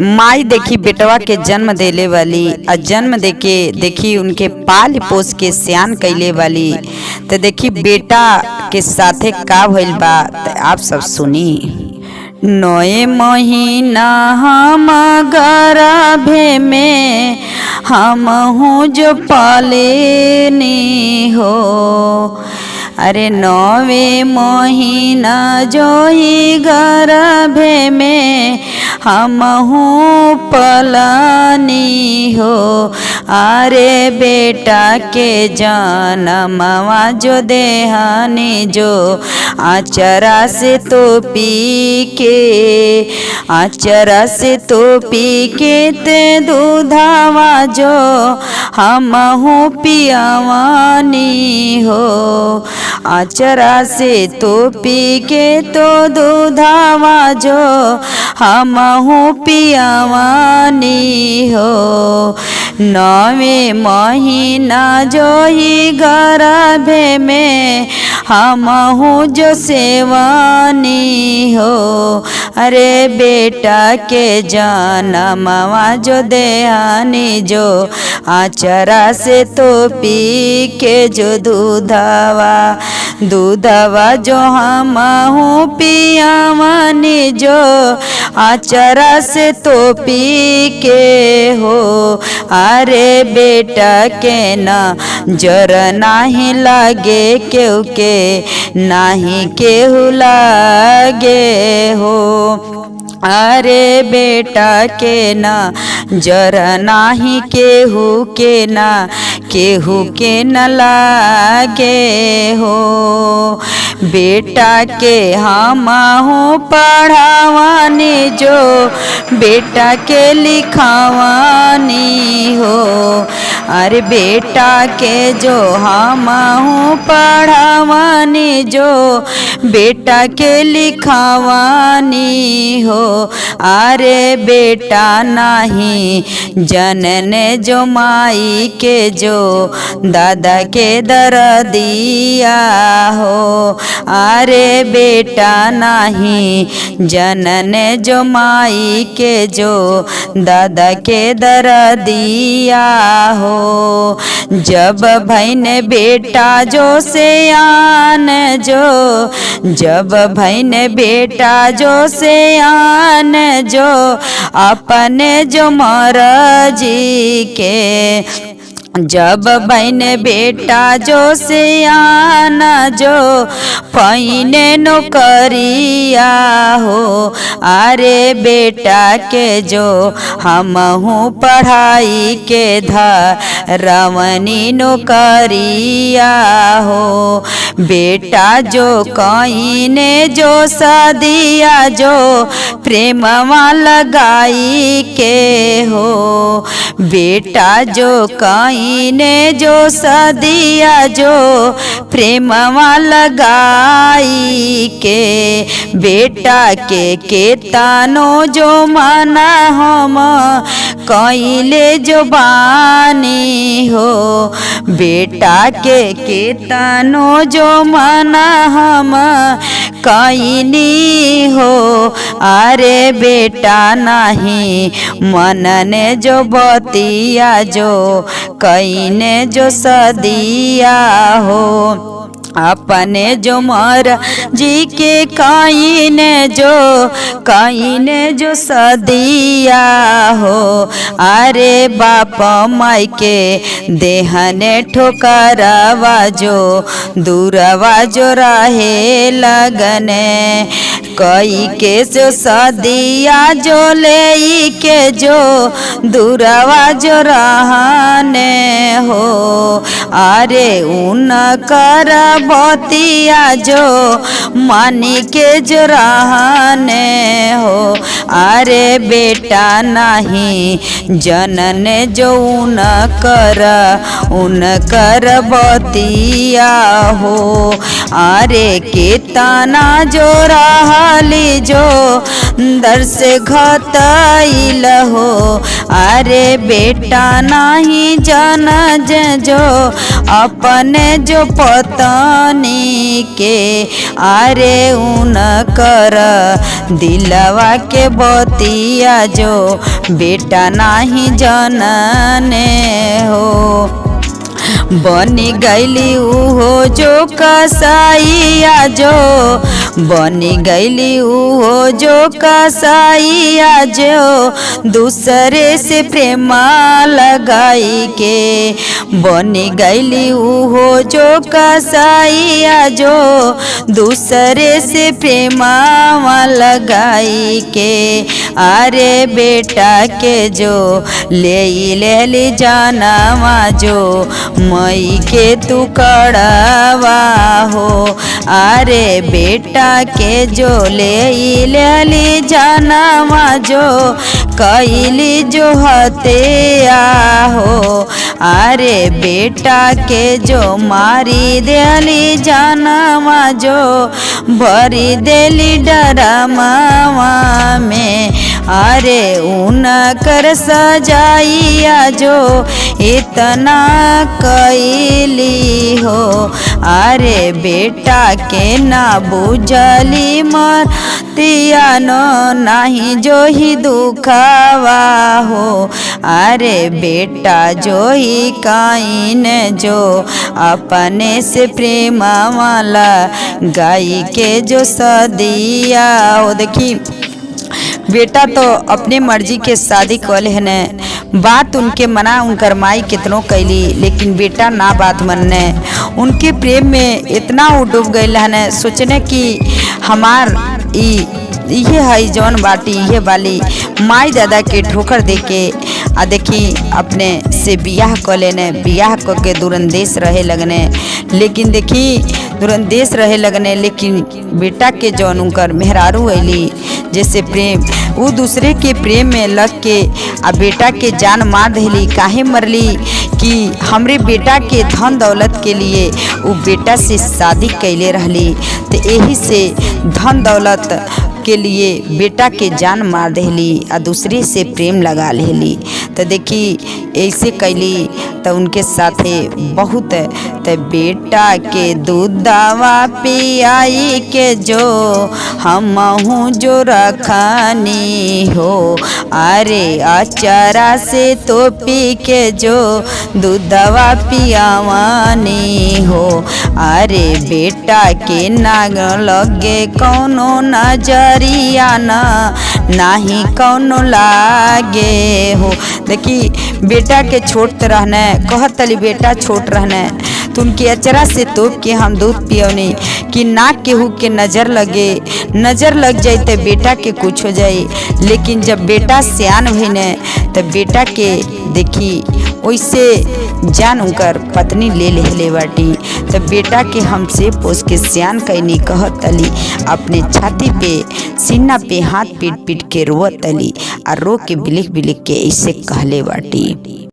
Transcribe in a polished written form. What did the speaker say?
माई देखी बेटवा के जन्म देले वाली आ जन्म देके देखी उनके पाल पोस के सियान कैले वाली। तो देखी बेटा के साथे का भइल बा त आप सब सुनी। 9 महीना हम गर्भे में हम हूँ जो पालेनी हो। अरे 9 महीना जो ही गर्भे में हम हूँ पलानी हो। अरे बेटा के जनमवा जो देहानी जो आचरा से तो पी के आचरा से तो पी के ते दूधावा जो हम हूँ पियावानी हो। आचरा से तो पी के तो दूधावा जो हम हूँ पियावानी हो। 9 महीना जो ही गर्भे में हम हूँ जो सेवानी हो। अरे बेटा के जनमवा जो देहानी जो आचरा से तो पी के जो दूधवा जो हम हूँ पियावानी जो आचरा से तो पी के हो। अरे बेटा के ना जर नाही लागे केहू के नाही केहू लागे हो। अरे बेटा के ना जर नाही केहू के ना केहू के न लागे हो। बेटा के हम हूँ पढ़ावानी जो बेटा के लिखावानी हो। अरे बेटा के जो हम हूँ पढ़ावानी जो बेटा के लिखावानी हो। अरे बेटा नहीं जनने जो माई के जो दादा के दर्दिया हो। अरे बेटा नहीं जनने जो माई के जो दादा के दर्दिया हो। जब भैन बेटा जो सियान जो जब भैन बेटा जो सियान जो अपने जो मरजी के जब बहन बेटा जो सियाना जो पैने नौकरिया हो। अरे बेटा के जो हम हूँ पढ़ाई के धरवनी नौकरिया हो। बेटा जो कईने जो सदिया जो प्रेमवा लगाई के हो। बेटा जो कईने जो सदिया जो प्रेमवा लगाई के। बेटा के तानो जो माना हम कईले जो बानी हो। बेटा के तानो जो माना हम कईनी हो। अरे बेटा नहीं मनने जो बतिया जो कईने जो सदिया हो। अपने जो मर जी के कईने जो सदिया हो। अरे बाप माई के देहने ठोकरवा जो दूरवा जो रहे लगने कई के जो सदिया जो ले के जो दूरवा जो रहने हो। अरे उन कर बतिया जो मानी के जो रहने हो। अरे बेटा नहीं जनने जो उन कर बतिया हो। अरे केतना जो रहा दिहली जो दर से घतैल हो। अरे बेटा नहीं जान जो अपने जो पत्नी के, अरे उनकर दिलवा के बतिया जो बेटा नहीं जानने हो। बनी गईली उहो जो कसाईया जो, बनी गईली उहो जो कसाईया जो दूसरे से प्रेम लगाई के। बनी गईली उहो जो कसाईया जो दूसरे से प्रेम लगाई के। अरे बेटा के जो ले जानवा जो मई के तू कड़वा हो। अरे बेटा के जो ले जानवा जो कैली जो हत्या हो। अरे बेटा के जो मारी देली जानवा जो भरी देली डरमावा में। अरे उनकर सजाइया जो इतना कैली हो। अरे बेटा के ना बुझली मतिया नो नहीं जो ही दुखावा हो। अरे बेटा जो ही काइन जो अपने से प्रेम वाला गाई के जो सदिया हो। देखी बेटा तो अपने मर्जी के शादी कल है न, बात उनके मना उनकर माई कितनों कैली, लेकिन बेटा ना बात मनने। उनके प्रेम में इतना वो डूब गए न, सोचने कि हमार ये है जौन बाटी ये वाली माई दादा के ठोकर दे के आ देखी अपने से बियाह कर लेने, बियाह कर के दूरंदेश रहे लगने। लेकिन देखी दूरंदेश रहे लगने, लेकिन बेटा के जौन उनकर मेहरारू अली जैसे प्रेम वो दूसरे के प्रेम में लग के आ बेटा के जान मार दिली। काहे मरली कि हमरे बेटा के धन दौलत के लिए वो बेटा से शादी कैले रहली, तो यही से धन दौलत के लिए बेटा के जान मार देली आ दूसरे से प्रेम लगा लेली। तो देखी ऐसे कैली तो उनके साथे बहुत तो बेटा के दूधवा पियाई के जो हम हूँ जो रखानी हो। अरे अचारा से तो पी के जो दूधवा पियावानी हो। अरे बेटा के नाग लगे कौनो नजरिया ना नाही कौनो लागे हो। देखी बेटा के छोट रहने कहतली बेटा छोट रहने तो उनके अचरा से तोप के हम दूध पियोनी कि ना केहू के नज़र लगे, नज़र लग जाए तो बेटा के कुछ हो जाए। लेकिन जब बेटा सियान भइने तो बेटा के देखी वैसे जान उनकर पत्नी ले ले बाटी। तो बेटा के हमसे पोस के सियान कैनी कहतली, अपने छाती पे सीना पे हाथ पीट पीट के रोवतली और रो के बिलिख बिलिख के ऐसे कहले बाटी।